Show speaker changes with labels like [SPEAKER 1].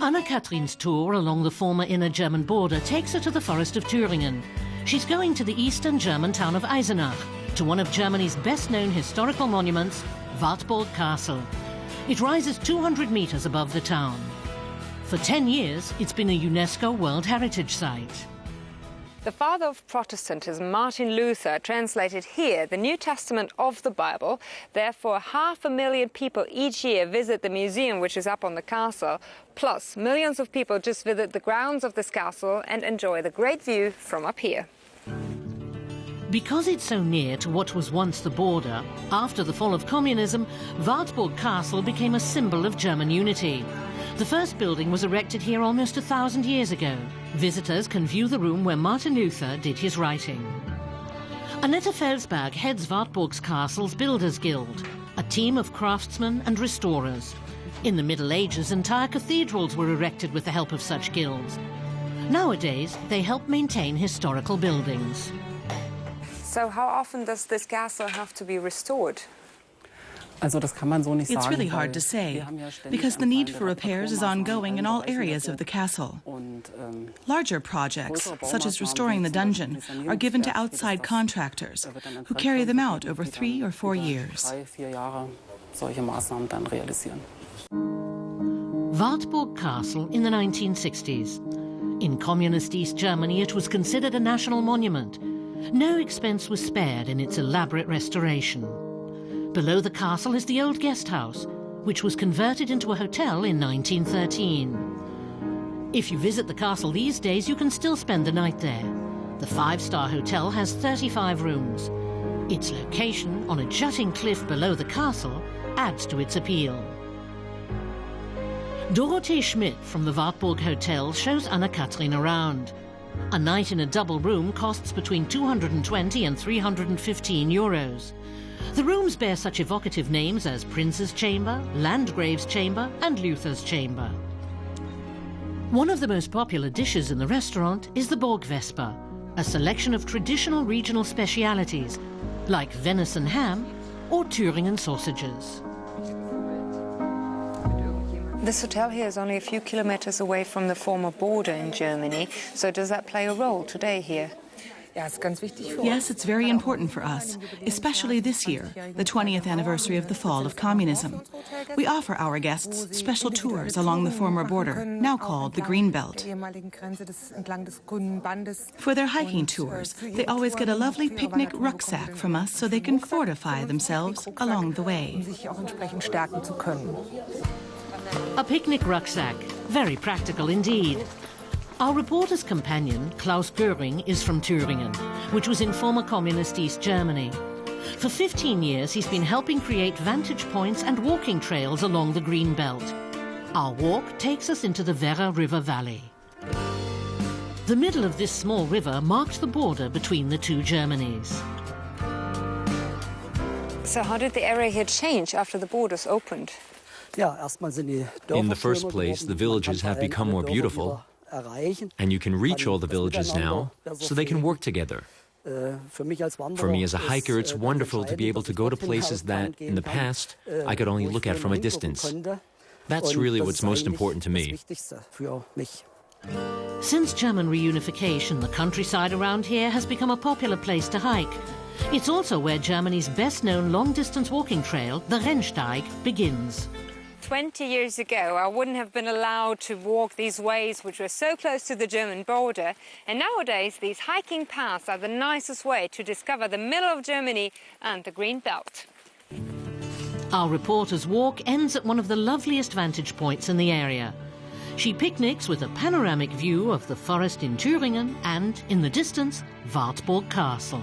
[SPEAKER 1] Anne-Katrin's tour along the former inner German border takes her to the forest of Thüringen. She's going to the eastern German town of Eisenach, to one of Germany's best-known historical monuments, Wartburg Castle. It rises 200 meters above the town. For 10 years, it's been a UNESCO World Heritage Site.
[SPEAKER 2] The father of Protestantism, Martin Luther, translated here the New Testament of the Bible. Therefore, 500,000 people each year visit the museum, which is up on the castle. Plus, millions of people just visit the grounds of this castle and enjoy the great view from up here.
[SPEAKER 1] Because it's so near to what was once the border, after the fall of communism, Wartburg Castle became a symbol of German unity. The first building was erected here almost 1,000 years ago. Visitors can view the room where Martin Luther did his writing. Annette Felsberg heads Wartburg's Castle's Builders Guild, a team of craftsmen and restorers. In the Middle Ages, entire cathedrals were erected with the help of such guilds. Nowadays, they help maintain historical buildings.
[SPEAKER 2] So how often does this castle have to be restored?
[SPEAKER 3] It's really hard to say, because the need for repairs is ongoing in all areas of the castle. Larger projects, such as restoring the dungeon, are given to outside contractors, who carry them out over 3 or 4 years.
[SPEAKER 1] Wartburg Castle in the 1960s. In communist East Germany, it was considered a national monument. No expense was spared in its elaborate restoration. Below the castle is the old guest house, which was converted into a hotel in 1913. If you visit the castle these days, you can still spend the night there. The 5-star hotel has 35 rooms. Its location on a jutting cliff below the castle adds to its appeal. Dorothee Schmidt from the Wartburg Hotel shows Anne-Katrin around. A night in a double room costs between 220 and 315 euros. The rooms bear such evocative names as Prince's Chamber, Landgrave's Chamber and Luther's Chamber. One of the most popular dishes in the restaurant is the Burgwesper, a selection of traditional regional specialities like venison ham or Thüringen sausages.
[SPEAKER 2] This hotel here is only a few kilometers away from the former border in Germany, so does that play a role today here?
[SPEAKER 3] Yes, it's very important for us, especially this year, the 20th anniversary of the fall of communism. We offer our guests special tours along the former border, now called the Green Belt. For their hiking tours, they always get a lovely picnic rucksack from us so they can fortify themselves along the way.
[SPEAKER 1] A picnic rucksack, very practical indeed. Our reporter's companion, Klaus Göring, is from Thüringen, which was in former communist East Germany. For 15 years, he's been helping create vantage points and walking trails along the Green Belt. Our walk takes us into the Werra River Valley. The middle of this small river marked the border between the two Germanys.
[SPEAKER 2] So how did the area here change after the borders opened?
[SPEAKER 4] In the first place, the villages have become more beautiful, and you can reach all the villages now, so they can work together. For me as a hiker, it's wonderful to be able to go to places that, in the past, I could only look at from a distance. That's really what's most important to me.
[SPEAKER 1] Since German reunification, the countryside around here has become a popular place to hike. It's also where Germany's best-known long-distance walking trail, the Rennsteig, begins.
[SPEAKER 2] 20 years ago, I wouldn't have been allowed to walk these ways which were so close to the German border. And nowadays, these hiking paths are the nicest way to discover the middle of Germany and the Green Belt.
[SPEAKER 1] Our reporter's walk ends at one of the loveliest vantage points in the area. She picnics with a panoramic view of the forest in Thüringen and, in the distance, Wartburg Castle.